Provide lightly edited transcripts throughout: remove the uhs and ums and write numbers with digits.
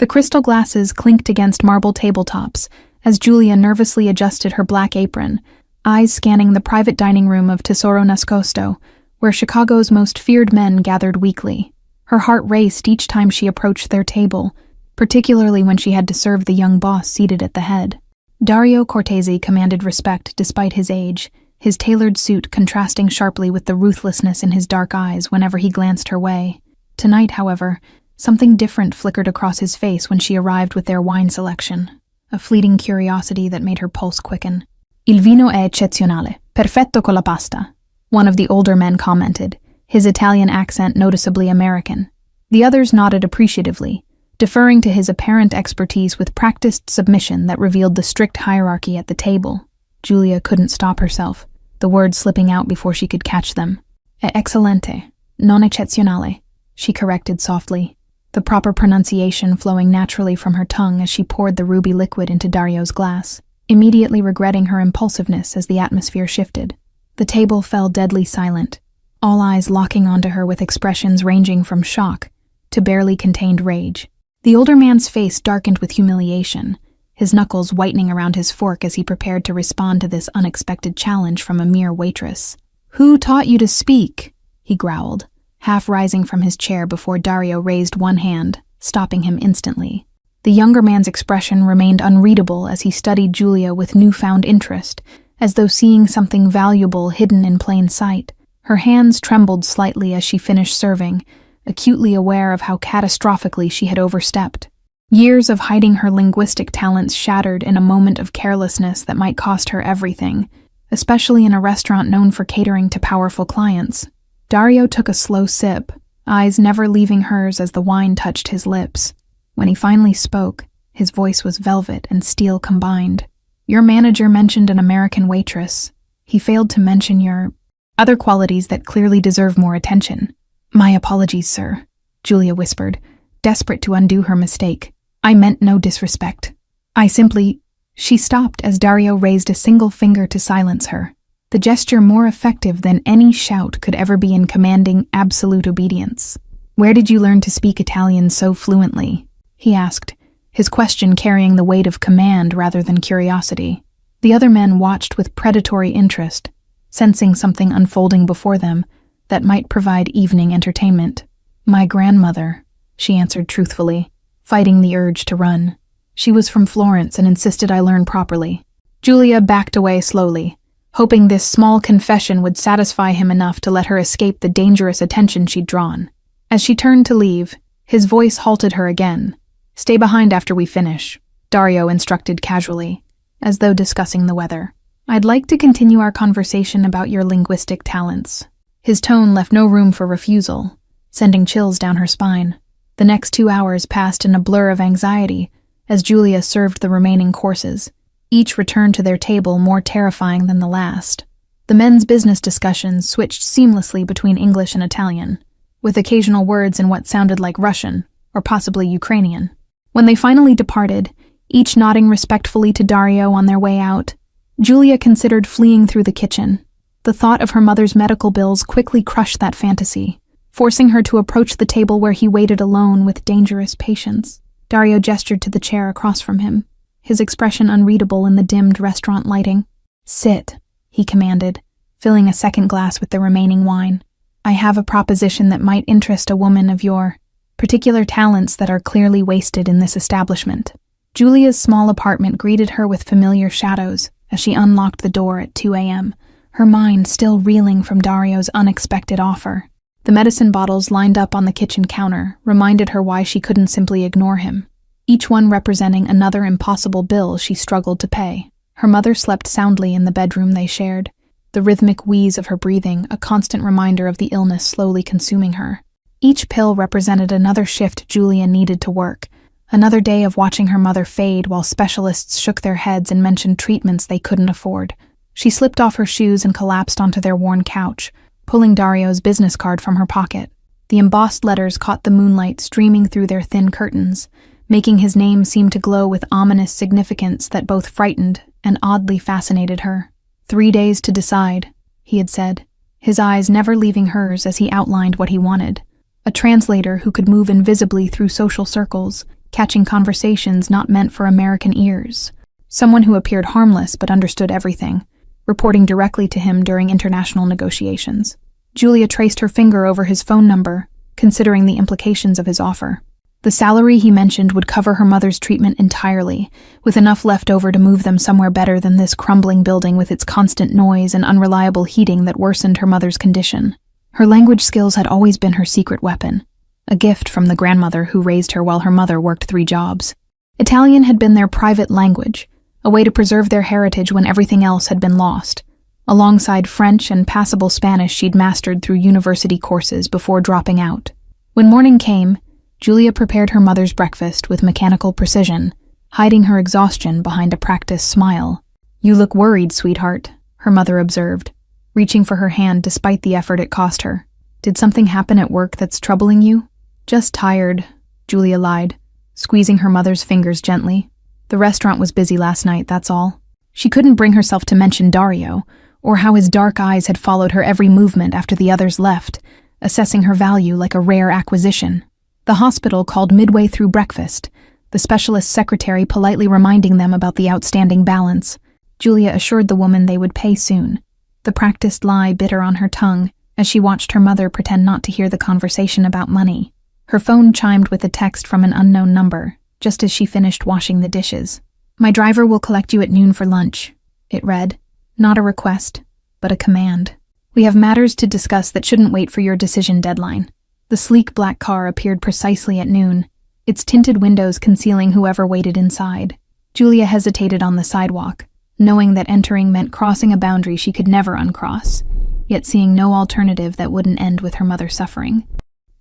The crystal glasses clinked against marble tabletops as Julia nervously adjusted her black apron, eyes scanning the private dining room of Tesoro Nascosto, where Chicago's most feared men gathered weekly. Her heart raced each time she approached their table, particularly when she had to serve the young boss seated at the head. Dario Cortese commanded respect despite his age, his tailored suit contrasting sharply with the ruthlessness in his dark eyes whenever he glanced her way. Tonight, however, something different flickered across his face when she arrived with their wine selection, a fleeting curiosity that made her pulse quicken. Il vino è eccezionale, perfetto con la pasta, one of the older men commented, his Italian accent noticeably American. The others nodded appreciatively, deferring to his apparent expertise with practiced submission that revealed the strict hierarchy at the table. Julia couldn't stop herself, the words slipping out before she could catch them. È eccellente, non eccezionale, she corrected softly, the proper pronunciation flowing naturally from her tongue as she poured the ruby liquid into Dario's glass, immediately regretting her impulsiveness as the atmosphere shifted. The table fell deadly silent, all eyes locking onto her with expressions ranging from shock to barely contained rage. The older man's face darkened with humiliation, his knuckles whitening around his fork as he prepared to respond to this unexpected challenge from a mere waitress. "Who taught you to speak?" he growled, half rising from his chair before Dario raised one hand, stopping him instantly. The younger man's expression remained unreadable as he studied Julia with newfound interest, as though seeing something valuable hidden in plain sight. Her hands trembled slightly as she finished serving, acutely aware of how catastrophically she had overstepped. Years of hiding her linguistic talents shattered in a moment of carelessness that might cost her everything, especially in a restaurant known for catering to powerful clients. Dario took a slow sip, eyes never leaving hers as the wine touched his lips. When he finally spoke, his voice was velvet and steel combined. "Your manager mentioned an American waitress. He failed to mention your other qualities that clearly deserve more attention." "My apologies, sir," Julia whispered, desperate to undo her mistake. "I meant no disrespect. I simply—" She stopped as Dario raised a single finger to silence her, the gesture more effective than any shout could ever be in commanding absolute obedience. "Where did you learn to speak Italian so fluently?" he asked, his question carrying the weight of command rather than curiosity. The other men watched with predatory interest, sensing something unfolding before them that might provide evening entertainment. "My grandmother," she answered truthfully, fighting the urge to run. "She was from Florence and insisted I learn properly." Julia backed away slowly, hoping this small confession would satisfy him enough to let her escape the dangerous attention she'd drawn. As she turned to leave, his voice halted her again. "Stay behind after we finish," Dario instructed casually, as though discussing the weather. "I'd like to continue our conversation about your linguistic talents." His tone left no room for refusal, sending chills down her spine. The next 2 hours passed in a blur of anxiety as Julia served the remaining courses. Each returned to their table more terrifying than the last. The men's business discussions switched seamlessly between English and Italian, with occasional words in what sounded like Russian, or possibly Ukrainian. When they finally departed, each nodding respectfully to Dario on their way out, Julia considered fleeing through the kitchen. The thought of her mother's medical bills quickly crushed that fantasy, forcing her to approach the table where he waited alone with dangerous patience. Dario gestured to the chair across from him, his expression unreadable in the dimmed restaurant lighting. "Sit," he commanded, filling a second glass with the remaining wine. "I have a proposition that might interest a woman of your particular talents that are clearly wasted in this establishment." Julia's small apartment greeted her with familiar shadows as she unlocked the door at 2 a.m., her mind still reeling from Dario's unexpected offer. The medicine bottles lined up on the kitchen counter reminded her why she couldn't simply ignore him, each one representing another impossible bill she struggled to pay. Her mother slept soundly in the bedroom they shared, the rhythmic wheeze of her breathing a constant reminder of the illness slowly consuming her. Each pill represented another shift Julia needed to work, another day of watching her mother fade while specialists shook their heads and mentioned treatments they couldn't afford. She slipped off her shoes and collapsed onto their worn couch, pulling Dario's business card from her pocket. The embossed letters caught the moonlight streaming through their thin curtains, making his name seem to glow with ominous significance that both frightened and oddly fascinated her. 3 days to decide, he had said, his eyes never leaving hers as he outlined what he wanted. A translator who could move invisibly through social circles, catching conversations not meant for American ears. Someone who appeared harmless but understood everything, reporting directly to him during international negotiations. Julia traced her finger over his phone number, considering the implications of his offer. The salary he mentioned would cover her mother's treatment entirely, with enough left over to move them somewhere better than this crumbling building with its constant noise and unreliable heating that worsened her mother's condition. Her language skills had always been her secret weapon, a gift from the grandmother who raised her while her mother worked 3 jobs. Italian had been their private language, a way to preserve their heritage when everything else had been lost, alongside French and passable Spanish she'd mastered through university courses before dropping out. When morning came, Julia prepared her mother's breakfast with mechanical precision, hiding her exhaustion behind a practiced smile. "You look worried, sweetheart," her mother observed, reaching for her hand despite the effort it cost her. "Did something happen at work that's troubling you?" "Just tired," Julia lied, squeezing her mother's fingers gently. "The restaurant was busy last night, that's all." She couldn't bring herself to mention Dario, or how his dark eyes had followed her every movement after the others left, assessing her value like a rare acquisition. The hospital called midway through breakfast, the specialist's secretary politely reminding them about the outstanding balance. Julia assured the woman they would pay soon, the practiced lie bitter on her tongue as she watched her mother pretend not to hear the conversation about money. Her phone chimed with a text from an unknown number, just as she finished washing the dishes. "My driver will collect you at noon for lunch," it read. Not a request, but a command. "We have matters to discuss that shouldn't wait for your decision deadline." The sleek black car appeared precisely at noon, its tinted windows concealing whoever waited inside. Julia hesitated on the sidewalk, knowing that entering meant crossing a boundary she could never uncross, yet seeing no alternative that wouldn't end with her mother suffering.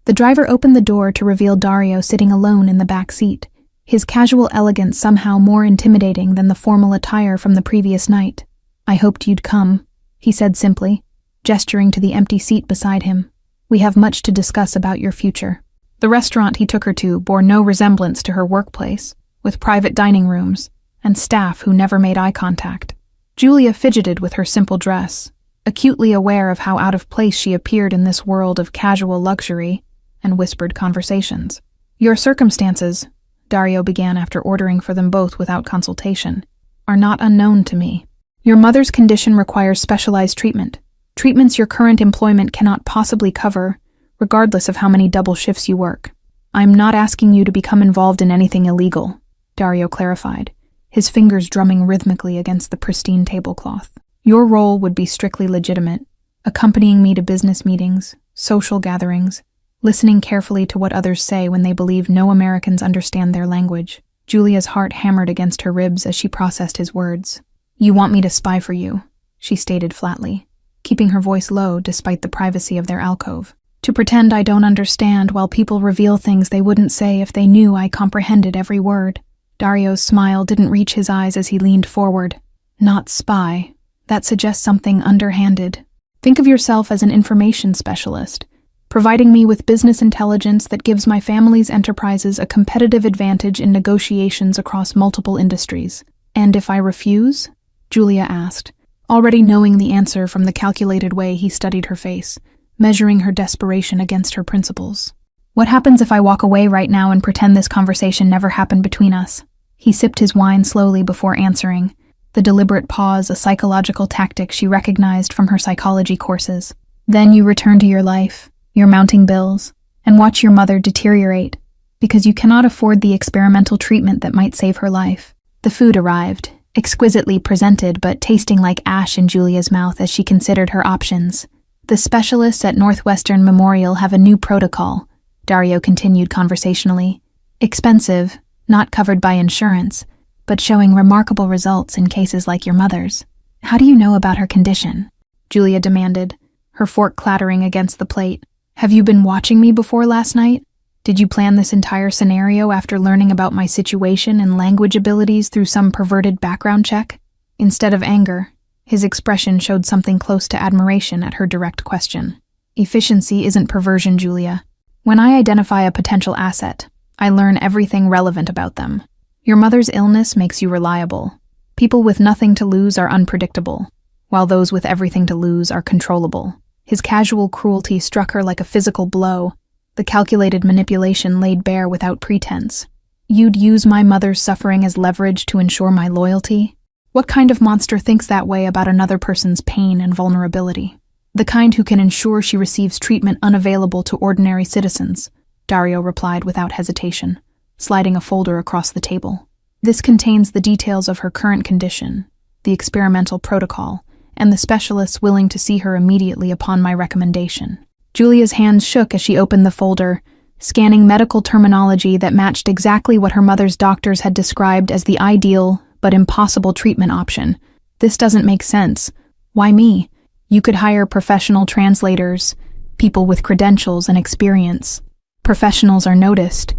The driver opened the door to reveal Dario sitting alone in the back seat, his casual elegance somehow more intimidating than the formal attire from the previous night. "I hoped you'd come," he said simply, gesturing to the empty seat beside him. "We have much to discuss about your future." The restaurant he took her to bore no resemblance to her workplace, with private dining rooms and staff who never made eye contact. Julia fidgeted with her simple dress, acutely aware of how out of place she appeared in this world of casual luxury and whispered conversations. "Your circumstances," Dario began after ordering for them both without consultation, "are not unknown to me. Your mother's condition requires specialized treatment. Treatments your current employment cannot possibly cover, regardless of how many double shifts you work. I'm not asking you to become involved in anything illegal," Dario clarified, his fingers drumming rhythmically against the pristine tablecloth. "Your role would be strictly legitimate, accompanying me to business meetings, social gatherings, listening carefully to what others say when they believe no Americans understand their language." Julia's heart hammered against her ribs as she processed his words. "You want me to spy for you," she stated flatly, keeping her voice low despite the privacy of their alcove. "To pretend I don't understand while people reveal things they wouldn't say if they knew I comprehended every word." Dario's smile didn't reach his eyes as he leaned forward. "Not spy. That suggests something underhanded. Think of yourself as an information specialist, providing me with business intelligence that gives my family's enterprises a competitive advantage in negotiations across multiple industries. And if I refuse?" Julia asked, already knowing the answer from the calculated way he studied her face, measuring her desperation against her principles. "What happens if I walk away right now and pretend this conversation never happened between us?" He sipped his wine slowly before answering, the deliberate pause a psychological tactic she recognized from her psychology courses. "Then you return to your life, your mounting bills, and watch your mother deteriorate, because you cannot afford the experimental treatment that might save her life." The food arrived, exquisitely presented but tasting like ash in Julia's mouth as she considered her options. "The specialists at Northwestern Memorial have a new protocol," Dario continued conversationally. "Expensive, not covered by insurance, but showing remarkable results in cases like your mother's." "How do you know about her condition?" Julia demanded, her fork clattering against the plate. "Have you been watching me before last night? Did you plan this entire scenario after learning about my situation and language abilities through some perverted background check?" Instead of anger, his expression showed something close to admiration at her direct question. "Efficiency isn't perversion, Julia. When I identify a potential asset, I learn everything relevant about them. Your mother's illness makes you reliable. People with nothing to lose are unpredictable, while those with everything to lose are controllable." His casual cruelty struck her like a physical blow, the calculated manipulation laid bare without pretense. You'd use my mother's suffering as leverage to ensure my loyalty? What kind of monster thinks that way about another person's pain and vulnerability? The kind who can ensure she receives treatment unavailable to ordinary citizens, Dario replied without hesitation, sliding a folder across the table. This contains the details of her current condition, the experimental protocol, and the specialists willing to see her immediately upon my recommendation. Julia's hands shook as she opened the folder, scanning medical terminology that matched exactly what her mother's doctors had described as the ideal but impossible treatment option. This doesn't make sense. Why me? You could hire professional translators, people with credentials and experience. Professionals are noticed,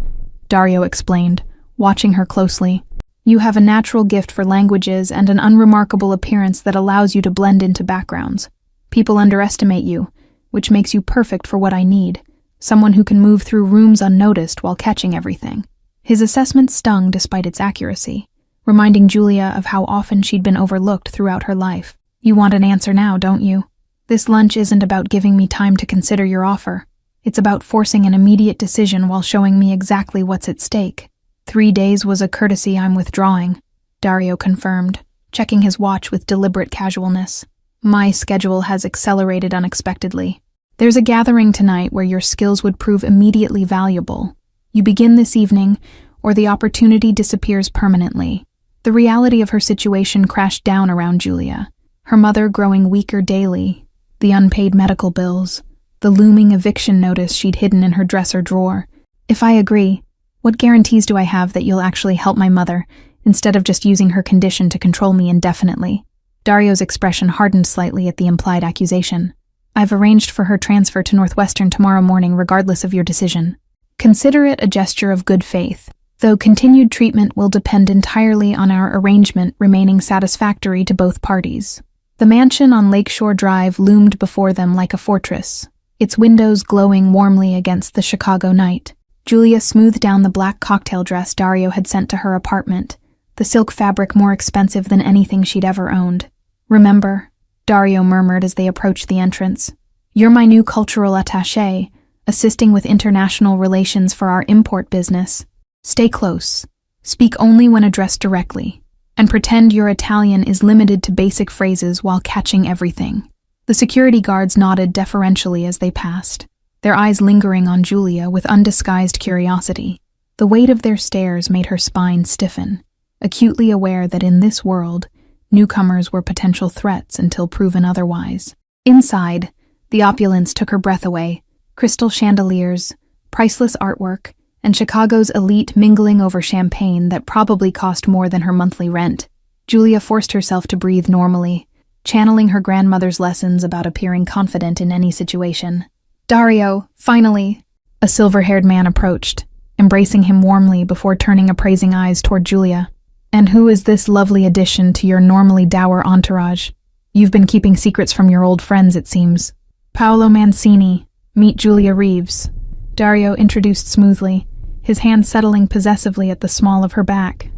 Dario explained, watching her closely. You have a natural gift for languages and an unremarkable appearance that allows you to blend into backgrounds. People underestimate you, which makes you perfect for what I need. Someone who can move through rooms unnoticed while catching everything. His assessment stung despite its accuracy, reminding Julia of how often she'd been overlooked throughout her life. You want an answer now, don't you? This lunch isn't about giving me time to consider your offer. It's about forcing an immediate decision while showing me exactly what's at stake. 3 days was a courtesy I'm withdrawing, Dario confirmed, checking his watch with deliberate casualness. My schedule has accelerated unexpectedly. There's a gathering tonight where your skills would prove immediately valuable. You begin this evening, or the opportunity disappears permanently. The reality of her situation crashed down around Julia, her mother growing weaker daily, the unpaid medical bills, the looming eviction notice she'd hidden in her dresser drawer. If I agree, what guarantees do I have that you'll actually help my mother, instead of just using her condition to control me indefinitely? Dario's expression hardened slightly at the implied accusation. I've arranged for her transfer to Northwestern tomorrow morning regardless of your decision. Consider it a gesture of good faith, though continued treatment will depend entirely on our arrangement remaining satisfactory to both parties. The mansion on Lakeshore Drive loomed before them like a fortress, its windows glowing warmly against the Chicago night. Julia smoothed down the black cocktail dress Dario had sent to her apartment, the silk fabric more expensive than anything she'd ever owned. Remember, Dario murmured as they approached the entrance. You're my new cultural attaché, assisting with international relations for our import business. Stay close, speak only when addressed directly, and pretend your Italian is limited to basic phrases while catching everything. The security guards nodded deferentially as they passed, their eyes lingering on Julia with undisguised curiosity. The weight of their stares made her spine stiffen, acutely aware that in this world, newcomers were potential threats until proven otherwise. Inside, the opulence took her breath away, crystal chandeliers, priceless artwork, and Chicago's elite mingling over champagne that probably cost more than her monthly rent. Julia forced herself to breathe normally, channeling her grandmother's lessons about appearing confident in any situation. Dario, finally, a silver-haired man approached, embracing him warmly before turning appraising eyes toward Julia. And who is this lovely addition to your normally dour entourage? You've been keeping secrets from your old friends, it seems. Paolo Mancini, meet Julia Reeves, Dario introduced smoothly, his hand settling possessively at the small of her back.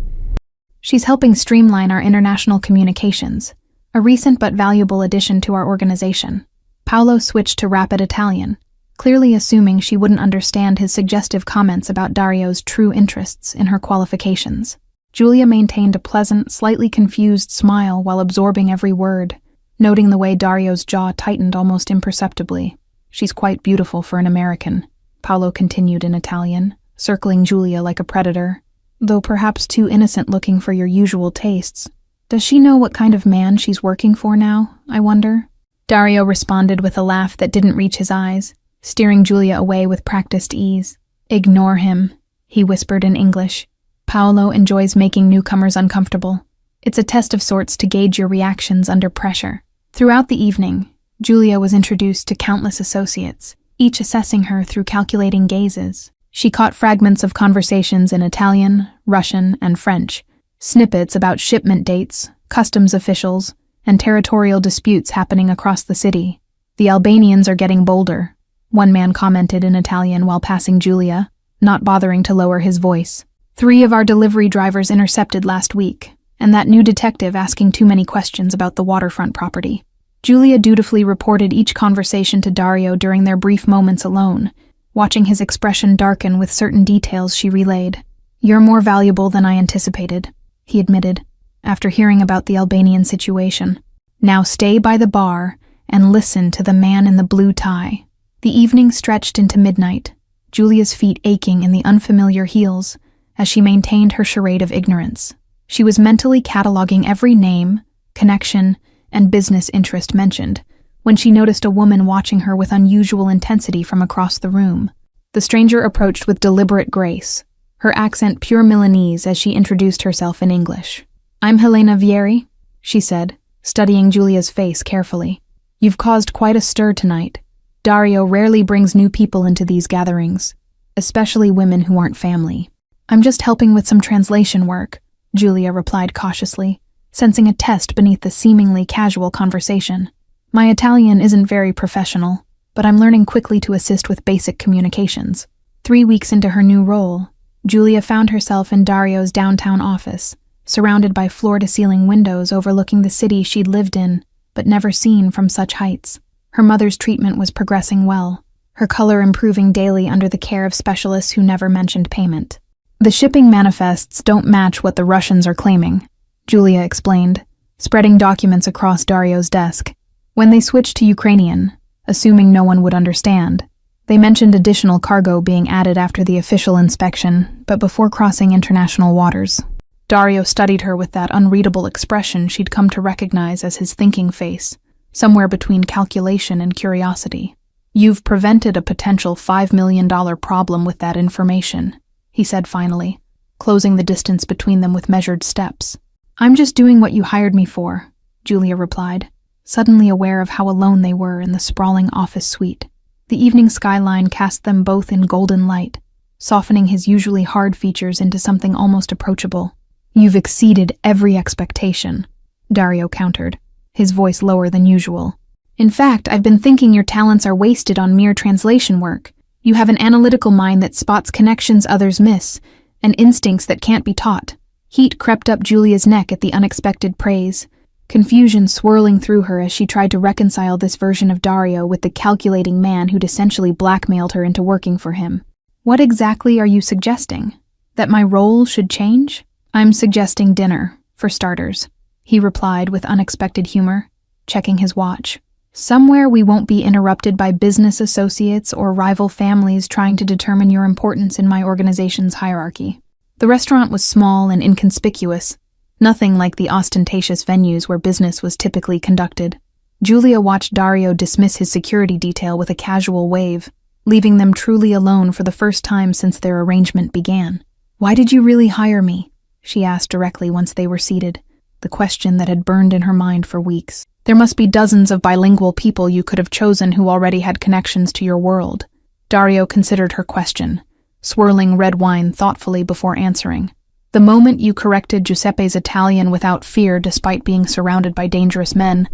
She's helping streamline our international communications, a recent but valuable addition to our organization. Paolo switched to rapid Italian, clearly assuming she wouldn't understand his suggestive comments about Dario's true interests in her qualifications. Julia maintained a pleasant, slightly confused smile while absorbing every word, noting the way Dario's jaw tightened almost imperceptibly. She's quite beautiful for an American, Paolo continued in Italian, circling Julia like a predator, though perhaps too innocent-looking for your usual tastes. Does she know what kind of man she's working for now, I wonder? Dario responded with a laugh that didn't reach his eyes, steering Julia away with practiced ease. Ignore him, he whispered in English. Paolo enjoys making newcomers uncomfortable. It's a test of sorts to gauge your reactions under pressure. Throughout the evening, Julia was introduced to countless associates, each assessing her through calculating gazes. She caught fragments of conversations in Italian, Russian, and French, snippets about shipment dates, customs officials, and territorial disputes happening across the city. The Albanians are getting bolder, one man commented in Italian while passing Julia, not bothering to lower his voice. 3 of our delivery drivers intercepted last week, and that new detective asking too many questions about the waterfront property. Julia dutifully reported each conversation to Dario during their brief moments alone, watching his expression darken with certain details she relayed. You're more valuable than I anticipated, he admitted, after hearing about the Albanian situation. Now stay by the bar and listen to the man in the blue tie. The evening stretched into midnight, Julia's feet aching in the unfamiliar heels as she maintained her charade of ignorance. She was mentally cataloging every name, connection, and business interest mentioned when she noticed a woman watching her with unusual intensity from across the room. The stranger approached with deliberate grace, her accent pure Milanese as she introduced herself in English. I'm Helena Vieri, she said, studying Julia's face carefully. You've caused quite a stir tonight. Dario rarely brings new people into these gatherings, especially women who aren't family. I'm just helping with some translation work, Julia replied cautiously, sensing a test beneath the seemingly casual conversation. My Italian isn't very professional, but I'm learning quickly to assist with basic communications. 3 weeks into her new role, Julia found herself in Dario's downtown office, surrounded by floor-to-ceiling windows overlooking the city she'd lived in, but never seen from such heights. Her mother's treatment was progressing well, her color improving daily under the care of specialists who never mentioned payment. The shipping manifests don't match what the Russians are claiming, Julia explained, spreading documents across Dario's desk. When they switched to Ukrainian, assuming no one would understand, they mentioned additional cargo being added after the official inspection, but before crossing international waters. Dario studied her with that unreadable expression she'd come to recognize as his thinking face, somewhere between calculation and curiosity. You've prevented a potential $5 million problem with that information, he said finally, closing the distance between them with measured steps. I'm just doing what you hired me for, Julia replied, suddenly aware of how alone they were in the sprawling office suite. The evening skyline cast them both in golden light, softening his usually hard features into something almost approachable. You've exceeded every expectation, Dario countered, his voice lower than usual. In fact, I've been thinking your talents are wasted on mere translation work. You have an analytical mind that spots connections others miss, and instincts that can't be taught. Heat crept up Julia's neck at the unexpected praise, confusion swirling through her as she tried to reconcile this version of Dario with the calculating man who'd essentially blackmailed her into working for him. What exactly are you suggesting? That my role should change? I'm suggesting dinner, for starters, he replied with unexpected humor, checking his watch. Somewhere we won't be interrupted by business associates or rival families trying to determine your importance in my organization's hierarchy. The restaurant was small and inconspicuous, nothing like the ostentatious venues where business was typically conducted. Julia watched Dario dismiss his security detail with a casual wave, leaving them truly alone for the first time since their arrangement began. Why did you really hire me? She asked directly once they were seated, the question that had burned in her mind for weeks. There must be dozens of bilingual people you could have chosen who already had connections to your world. Dario considered her question, swirling red wine thoughtfully before answering. The moment you corrected Giuseppe's Italian without fear despite being surrounded by dangerous men,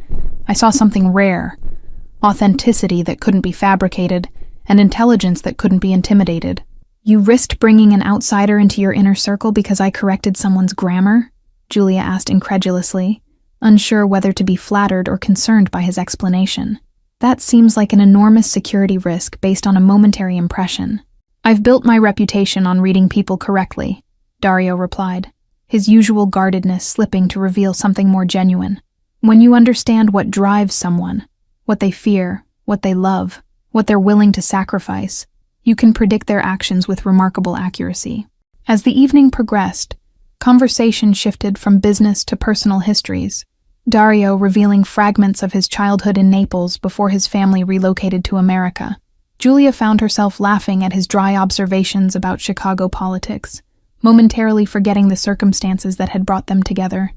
I saw something rare, authenticity that couldn't be fabricated, and intelligence that couldn't be intimidated. You risked bringing an outsider into your inner circle because I corrected someone's grammar? Julia asked incredulously, unsure whether to be flattered or concerned by his explanation. That seems like an enormous security risk based on a momentary impression. I've built my reputation on reading people correctly, Dario replied, his usual guardedness slipping to reveal something more genuine. When you understand what drives someone, what they fear, what they love, what they're willing to sacrifice, you can predict their actions with remarkable accuracy. As the evening progressed, conversation shifted from business to personal histories, Dario revealing fragments of his childhood in Naples before his family relocated to America. Julia found herself laughing at his dry observations about Chicago politics, momentarily forgetting the circumstances that had brought them together.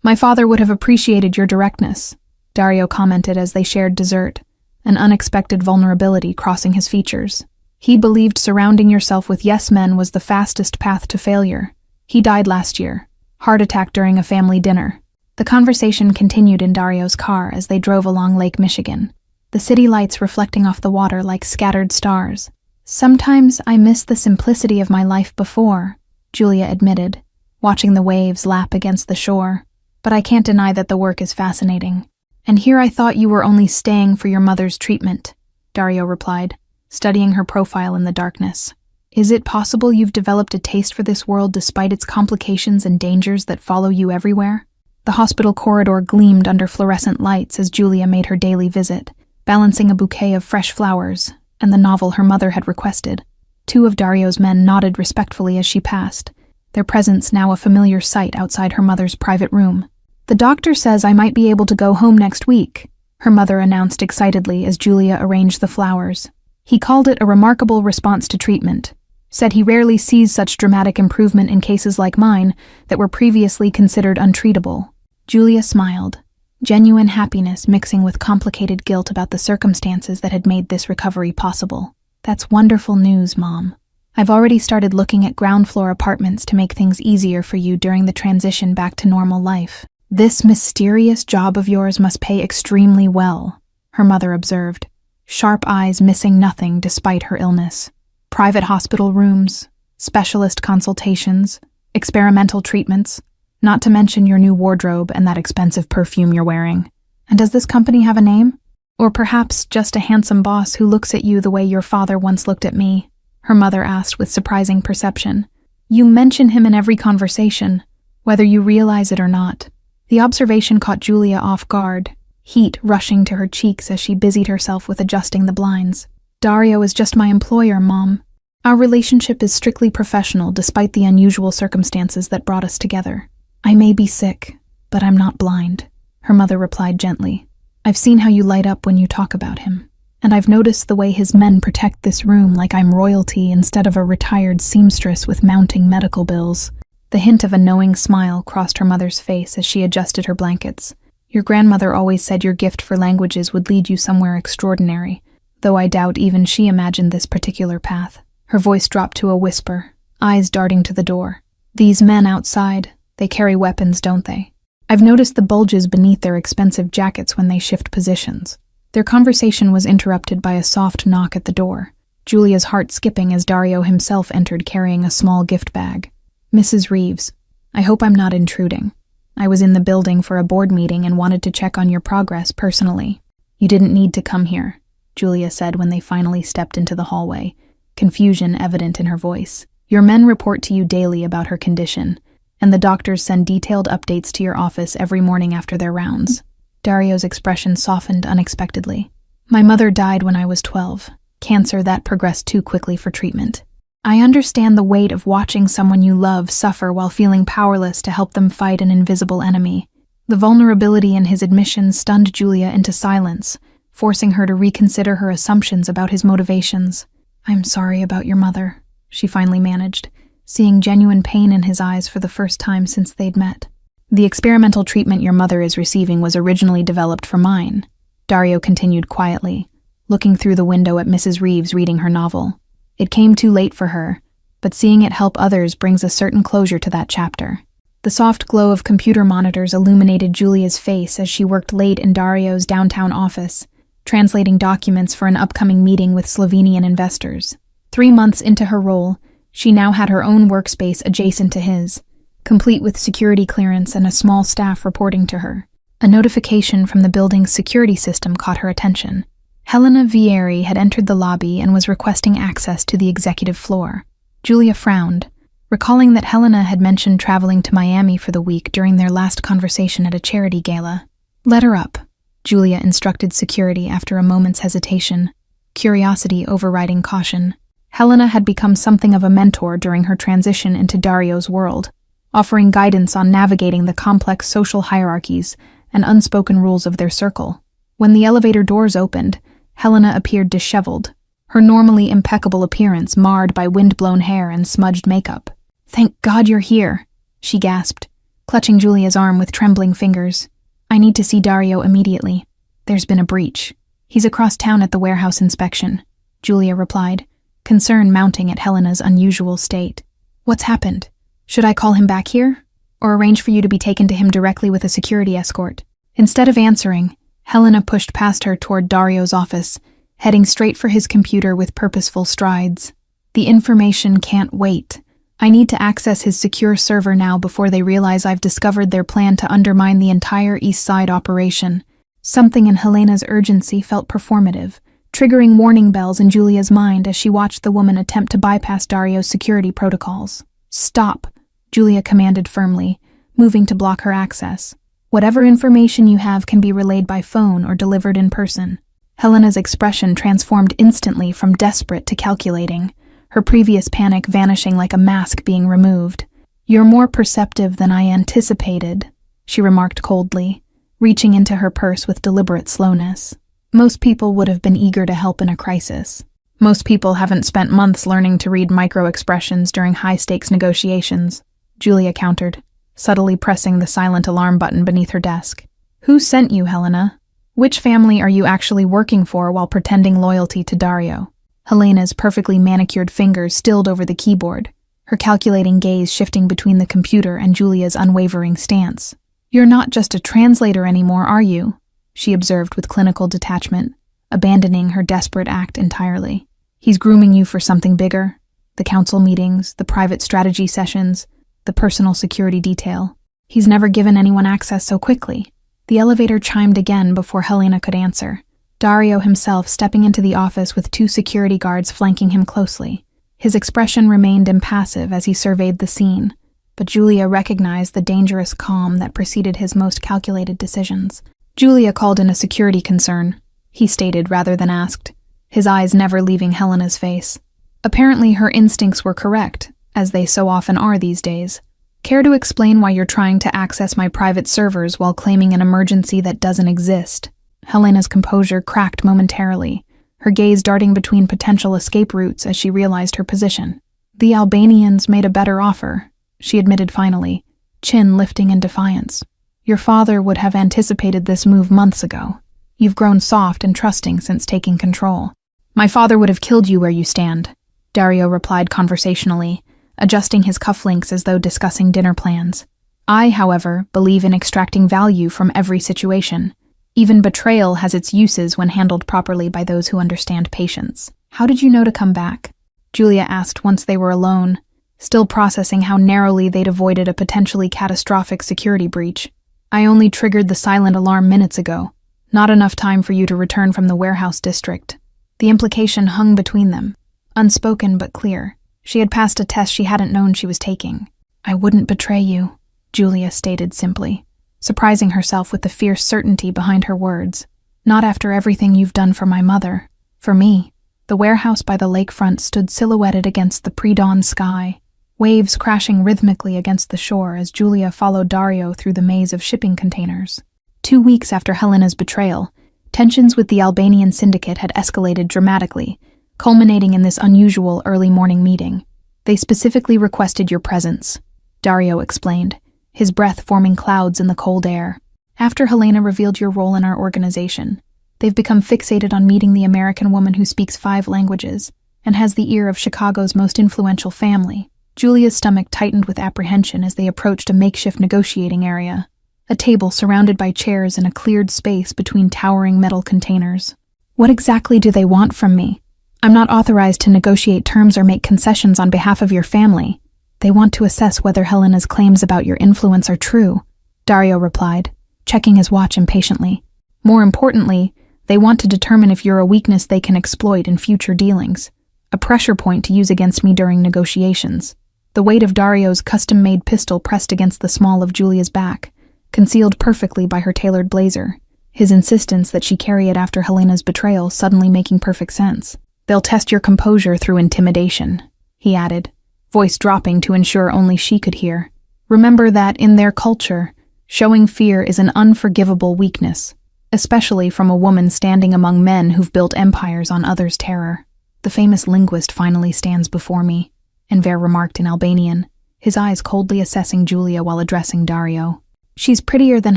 My father would have appreciated your directness, Dario commented as they shared dessert, an unexpected vulnerability crossing his features. He believed surrounding yourself with yes men was the fastest path to failure. He died last year, heart attack during a family dinner. The conversation continued in Dario's car as they drove along Lake Michigan, the city lights reflecting off the water like scattered stars. Sometimes I miss the simplicity of my life before, Julia admitted, watching the waves lap against the shore. But I can't deny that the work is fascinating. And here I thought you were only staying for your mother's treatment, Dario replied, studying her profile in the darkness. Is it possible you've developed a taste for this world despite its complications and dangers that follow you everywhere? The hospital corridor gleamed under fluorescent lights as Julia made her daily visit, balancing a bouquet of fresh flowers and the novel her mother had requested. Two of Dario's men nodded respectfully as she passed, their presence now a familiar sight outside her mother's private room. "The doctor says I might be able to go home next week," her mother announced excitedly as Julia arranged the flowers. "He called it a remarkable response to treatment. Said he rarely sees such dramatic improvement in cases like mine that were previously considered untreatable." Julia smiled, genuine happiness mixing with complicated guilt about the circumstances that had made this recovery possible. "That's wonderful news, Mom. I've already started looking at ground floor apartments to make things easier for you during the transition back to normal life." "This mysterious job of yours must pay extremely well," her mother observed, sharp eyes missing nothing despite her illness. "Private hospital rooms, specialist consultations, experimental treatments, not to mention your new wardrobe and that expensive perfume you're wearing. And does this company have a name? Or perhaps just a handsome boss who looks at you the way your father once looked at me?" her mother asked with surprising perception. "You mention him in every conversation, whether you realize it or not." The observation caught Julia off guard, heat rushing to her cheeks as she busied herself with adjusting the blinds. "Dario is just my employer, Mom. Our relationship is strictly professional despite the unusual circumstances that brought us together. I may be sick, but I'm not blind," her mother replied gently. "I've seen how you light up when you talk about him, and I've noticed the way his men protect this room like I'm royalty instead of a retired seamstress with mounting medical bills." The hint of a knowing smile crossed her mother's face as she adjusted her blankets. "Your grandmother always said your gift for languages would lead you somewhere extraordinary, though I doubt even she imagined this particular path." Her voice dropped to a whisper, eyes darting to the door. "These men outside, they carry weapons, don't they? I've noticed the bulges beneath their expensive jackets when they shift positions." Their conversation was interrupted by a soft knock at the door, Julia's heart skipping as Dario himself entered carrying a small gift bag. "Mrs. Reeves, I hope I'm not intruding. I was in the building for a board meeting and wanted to check on your progress personally." "You didn't need to come here," Julia said when they finally stepped into the hallway, confusion evident in her voice. "Your men report to you daily about her condition, and the doctors send detailed updates to your office every morning after their rounds." Dario's expression softened unexpectedly. "My mother died when I was 12. Cancer that progressed too quickly for treatment. I understand the weight of watching someone you love suffer while feeling powerless to help them fight an invisible enemy." The vulnerability in his admission stunned Julia into silence, forcing her to reconsider her assumptions about his motivations. "I'm sorry about your mother," she finally managed, seeing genuine pain in his eyes for the first time since they'd met. "The experimental treatment your mother is receiving was originally developed for mine," Dario continued quietly, looking through the window at Mrs. Reeves reading her novel. "It came too late for her, but seeing it help others brings a certain closure to that chapter." The soft glow of computer monitors illuminated Julia's face as she worked late in Dario's downtown office, translating documents for an upcoming meeting with Slovenian investors. 3 months into her role, she now had her own workspace adjacent to his, complete with security clearance and a small staff reporting to her. A notification from the building's security system caught her attention. Helena Vieri had entered the lobby and was requesting access to the executive floor. Julia frowned, recalling that Helena had mentioned traveling to Miami for the week during their last conversation at a charity gala. "Let her up," Julia instructed security after a moment's hesitation, curiosity overriding caution. Helena had become something of a mentor during her transition into Dario's world, offering guidance on navigating the complex social hierarchies and unspoken rules of their circle. When the elevator doors opened, Helena appeared disheveled, her normally impeccable appearance marred by wind-blown hair and smudged makeup. "Thank God you're here," she gasped, clutching Julia's arm with trembling fingers. "I need to see Dario immediately. There's been a breach. He's across town at the warehouse inspection," Julia replied, concern mounting at Helena's unusual state. "What's happened? Should I call him back here? Or arrange for you to be taken to him directly with a security escort?" Instead of answering, Helena pushed past her toward Dario's office, heading straight for his computer with purposeful strides. "The information can't wait. I need to access his secure server now before they realize I've discovered their plan to undermine the entire East Side operation." Something in Helena's urgency felt performative, triggering warning bells in Julia's mind as she watched the woman attempt to bypass Dario's security protocols. "Stop," Julia commanded firmly, moving to block her access. "Whatever information you have can be relayed by phone or delivered in person." Helena's expression transformed instantly from desperate to calculating, her previous panic vanishing like a mask being removed. "You're more perceptive than I anticipated," she remarked coldly, reaching into her purse with deliberate slowness. "Most people would have been eager to help in a crisis. Most people haven't spent months learning to read micro-expressions during high-stakes negotiations," Julia countered, subtly pressing the silent alarm button beneath her desk. "Who sent you, Helena? Which family are you actually working for while pretending loyalty to Dario?" Helena's perfectly manicured fingers stilled over the keyboard, her calculating gaze shifting between the computer and Julia's unwavering stance. "You're not just a translator anymore, are you?" she observed with clinical detachment, abandoning her desperate act entirely. "He's grooming you for something bigger? The council meetings, the private strategy sessions, the personal security detail. He's never given anyone access so quickly." The elevator chimed again before Helena could answer, Dario himself stepping into the office with 2 security guards flanking him closely. His expression remained impassive as he surveyed the scene, but Julia recognized the dangerous calm that preceded his most calculated decisions. "Julia called in a security concern," he stated rather than asked, his eyes never leaving Helena's face. Apparently her instincts were correct, as they so often are these days. "Care to explain why you're trying to access my private servers while claiming an emergency that doesn't exist?" Helena's composure cracked momentarily, her gaze darting between potential escape routes as she realized her position. "The Albanians made a better offer," she admitted finally, chin lifting in defiance. "Your father would have anticipated this move months ago. You've grown soft and trusting since taking control." "My father would have killed you where you stand," Dario replied conversationally, adjusting his cufflinks as though discussing dinner plans. "I, however, believe in extracting value from every situation. Even betrayal has its uses when handled properly by those who understand patience." "How did you know to come back?" Julia asked once they were alone, still processing how narrowly they'd avoided a potentially catastrophic security breach. "I only triggered the silent alarm minutes ago. Not enough time for you to return from the warehouse district." The implication hung between them, unspoken but clear. She had passed a test she hadn't known she was taking. "I wouldn't betray you," Julia stated simply, surprising herself with the fierce certainty behind her words. "Not after everything you've done for my mother. For me." The warehouse by the lakefront stood silhouetted against the pre-dawn sky, waves crashing rhythmically against the shore as Julia followed Dario through the maze of shipping containers. 2 weeks after Helena's betrayal, tensions with the Albanian syndicate had escalated dramatically, culminating in this unusual early morning meeting. "They specifically requested your presence," Dario explained, his breath forming clouds in the cold air. "After Helena revealed your role in our organization, they've become fixated on meeting the American woman who speaks 5 languages and has the ear of Chicago's most influential family." Julia's stomach tightened with apprehension as they approached a makeshift negotiating area, a table surrounded by chairs in a cleared space between towering metal containers. "What exactly do they want from me? I'm not authorized to negotiate terms or make concessions on behalf of your family. They want to assess whether Helena's claims about your influence are true," Dario replied, checking his watch impatiently. "More importantly, they want to determine if you're a weakness they can exploit in future dealings, a pressure point to use against me during negotiations." The weight of Dario's custom-made pistol pressed against the small of Julia's back, concealed perfectly by her tailored blazer, his insistence that she carry it after Helena's betrayal suddenly making perfect sense. "They'll test your composure through intimidation," he added, voice dropping to ensure only she could hear. "Remember that, in their culture, showing fear is an unforgivable weakness, especially from a woman standing among men who've built empires on others' terror." "The famous linguist finally stands before me," Enver remarked in Albanian, his eyes coldly assessing Julia while addressing Dario. "She's prettier than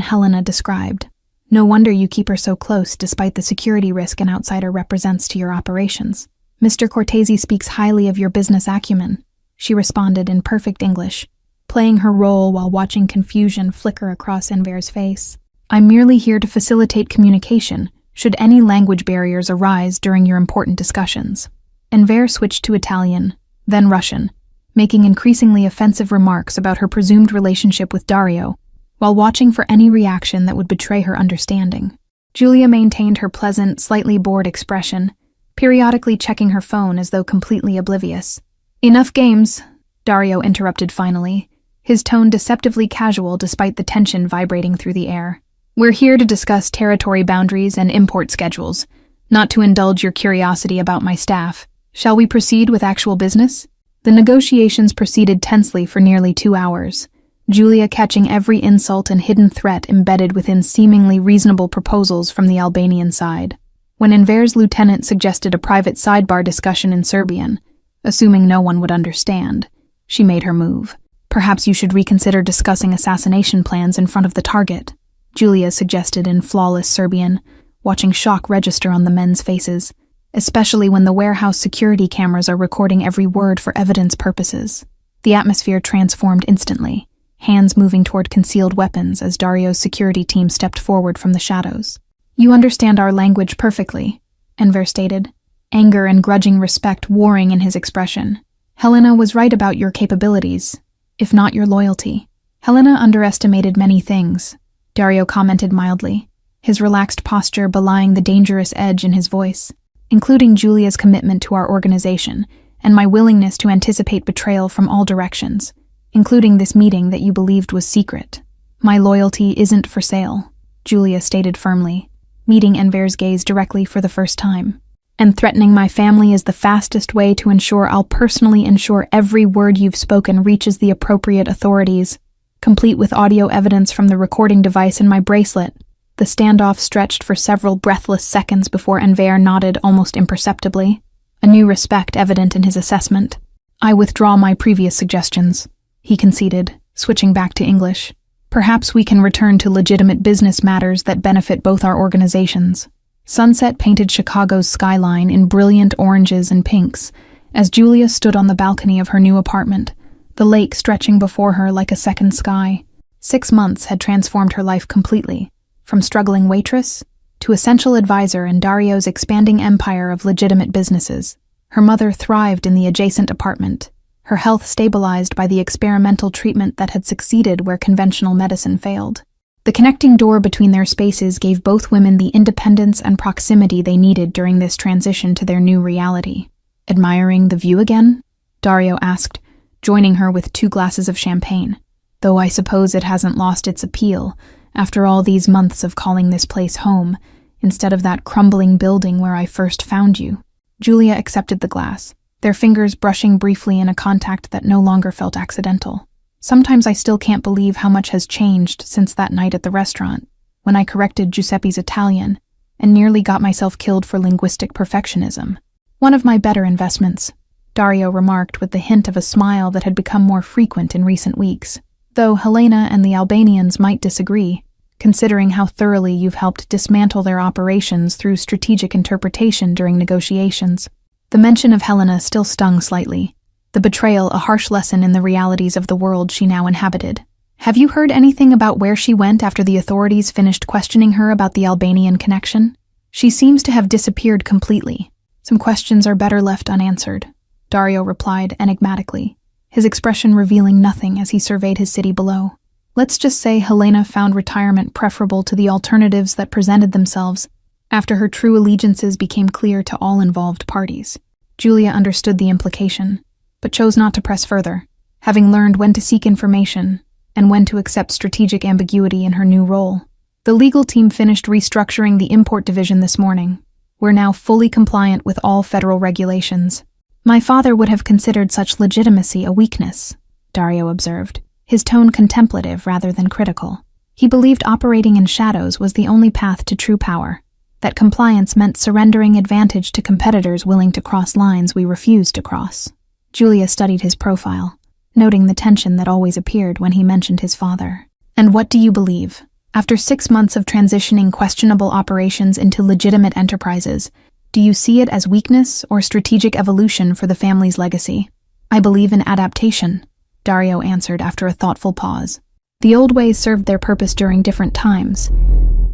Helena described. No wonder you keep her so close despite the security risk an outsider represents to your operations. Mr. Cortese speaks highly of your business acumen," she responded in perfect English, playing her role while watching confusion flicker across Enver's face. "I'm merely here to facilitate communication, should any language barriers arise during your important discussions." Enver switched to Italian, then Russian, making increasingly offensive remarks about her presumed relationship with Dario, while watching for any reaction that would betray her understanding. Julia maintained her pleasant, slightly bored expression, periodically checking her phone as though completely oblivious. "Enough games," Dario interrupted finally, his tone deceptively casual despite the tension vibrating through the air. "We're here to discuss territory boundaries and import schedules, not to indulge your curiosity about my staff. Shall we proceed with actual business?" The negotiations proceeded tensely for nearly 2 hours, Julia catching every insult and hidden threat embedded within seemingly reasonable proposals from the Albanian side. When Enver's lieutenant suggested a private sidebar discussion in Serbian, assuming no one would understand, she made her move. "Perhaps you should reconsider discussing assassination plans in front of the target," Julia suggested in flawless Serbian, watching shock register on the men's faces, especially when the warehouse security cameras are recording every word for evidence purposes. The atmosphere transformed instantly, hands moving toward concealed weapons as Dario's security team stepped forward from the shadows. "You understand our language perfectly," Enver stated, anger and grudging respect warring in his expression. "Helena was right about your capabilities, if not your loyalty." "Helena underestimated many things," Dario commented mildly, his relaxed posture belying the dangerous edge in his voice, "including Julia's commitment to our organization and my willingness to anticipate betrayal from all directions, including this meeting that you believed was secret. My loyalty isn't for sale," Julia stated firmly, meeting Enver's gaze directly for the first time. "And threatening my family is the fastest way to ensure I'll personally ensure every word you've spoken reaches the appropriate authorities, complete with audio evidence from the recording device in my bracelet." The standoff stretched for several breathless seconds before Enver nodded almost imperceptibly, a new respect evident in his assessment. "I withdraw my previous suggestions," he conceded, switching back to English. "Perhaps we can return to legitimate business matters that benefit both our organizations." Sunset painted Chicago's skyline in brilliant oranges and pinks as Julia stood on the balcony of her new apartment, the lake stretching before her like a second sky. 6 months had transformed her life completely, from struggling waitress to essential advisor in Dario's expanding empire of legitimate businesses. Her mother thrived in the adjacent apartment, her health stabilized by the experimental treatment that had succeeded where conventional medicine failed. The connecting door between their spaces gave both women the independence and proximity they needed during this transition to their new reality. "Admiring the view again?" Dario asked, joining her with 2 glasses of champagne. "Though I suppose it hasn't lost its appeal, after all these months of calling this place home, instead of that crumbling building where I first found you." Julia accepted the glass, their fingers brushing briefly in a contact that no longer felt accidental. "Sometimes I still can't believe how much has changed since that night at the restaurant, when I corrected Giuseppe's Italian and nearly got myself killed for linguistic perfectionism. One of my better investments," Dario remarked with the hint of a smile that had become more frequent in recent weeks. "Though Helena and the Albanians might disagree, considering how thoroughly you've helped dismantle their operations through strategic interpretation during negotiations." The mention of Helena still stung slightly, the betrayal a harsh lesson in the realities of the world she now inhabited. "Have you heard anything about where she went after the authorities finished questioning her about the Albanian connection? She seems to have disappeared completely. Some questions are better left unanswered," Dario replied enigmatically, his expression revealing nothing as he surveyed his city below. "Let's just say Helena found retirement preferable to the alternatives that presented themselves after her true allegiances became clear to all involved parties." Julia understood the implication, but chose not to press further, having learned when to seek information and when to accept strategic ambiguity in her new role. The legal team finished restructuring the import division this morning. "We're now fully compliant with all federal regulations." "My father would have considered such legitimacy a weakness," Dario observed, his tone contemplative rather than critical. He believed operating in shadows was the only path to true power, that compliance meant surrendering advantage to competitors willing to cross lines we refused to cross. Julia studied his profile, noting the tension that always appeared when he mentioned his father. "And what do you believe? After 6 months of transitioning questionable operations into legitimate enterprises, do you see it as weakness or strategic evolution for the family's legacy?" "I believe in adaptation," Dario answered after a thoughtful pause. "The old ways served their purpose during different times,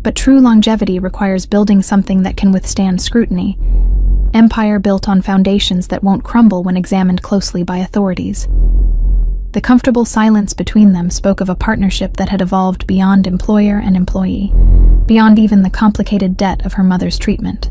but true longevity requires building something that can withstand scrutiny. Empire built on foundations that won't crumble when examined closely by authorities." The comfortable silence between them spoke of a partnership that had evolved beyond employer and employee, beyond even the complicated debt of her mother's treatment.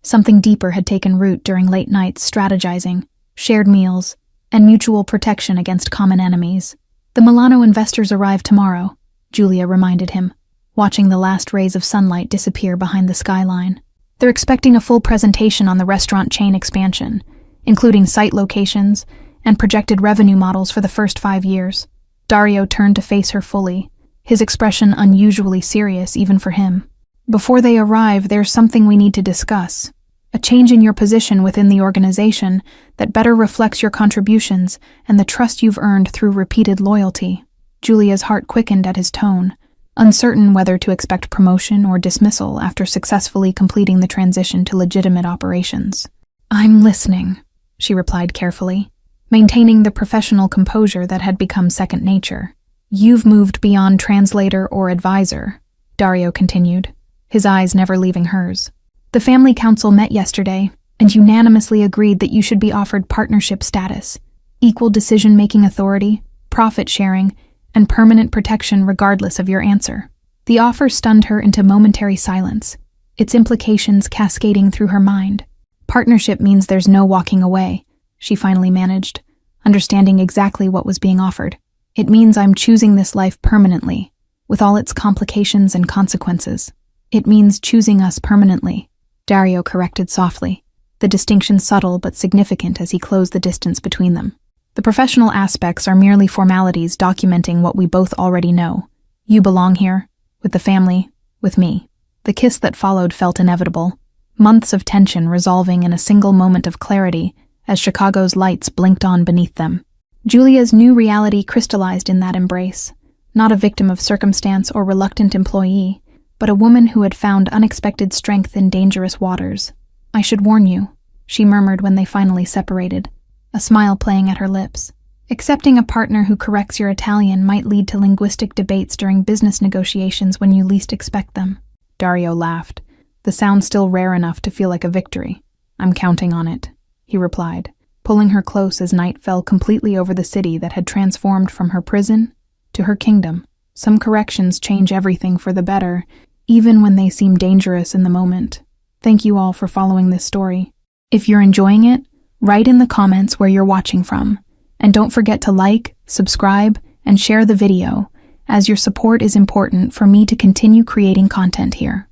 Something deeper had taken root during late nights strategizing, shared meals, and mutual protection against common enemies. The Milano investors arrive tomorrow, Julia reminded him, watching the last rays of sunlight disappear behind the skyline. They're expecting a full presentation on the restaurant chain expansion, including site locations and projected revenue models for the first 5 years. Dario turned to face her fully, his expression unusually serious even for him. Before they arrive, there's something we need to discuss. A change in your position within the organization that better reflects your contributions and the trust you've earned through repeated loyalty. Julia's heart quickened at his tone, uncertain whether to expect promotion or dismissal after successfully completing the transition to legitimate operations. "I'm listening," she replied carefully, maintaining the professional composure that had become second nature. "You've moved beyond translator or advisor," Dario continued, his eyes never leaving hers. "The family council met yesterday and unanimously agreed that you should be offered partnership status, equal decision-making authority, profit sharing, and permanent protection regardless of your answer." The offer stunned her into momentary silence, its implications cascading through her mind. "Partnership means there's no walking away," she finally managed, understanding exactly what was being offered. "It means I'm choosing this life permanently, with all its complications and consequences. It means choosing us permanently," Dario corrected softly, the distinction subtle but significant as he closed the distance between them. "The professional aspects are merely formalities documenting what we both already know. You belong here, with the family, with me." The kiss that followed felt inevitable, months of tension resolving in a single moment of clarity as Chicago's lights blinked on beneath them. Julia's new reality crystallized in that embrace, not a victim of circumstance or reluctant employee, but a woman who had found unexpected strength in dangerous waters. "I should warn you," she murmured when they finally separated, a smile playing at her lips. "Accepting a partner who corrects your Italian might lead to linguistic debates during business negotiations when you least expect them." Dario laughed, the sound still rare enough to feel like a victory. "I'm counting on it," he replied, pulling her close as night fell completely over the city that had transformed from her prison to her kingdom. Some corrections change everything for the better, even when they seem dangerous in the moment. Thank you all for following this story. If you're enjoying it, write in the comments where you're watching from, and don't forget to like, subscribe, and share the video, as your support is important for me to continue creating content here.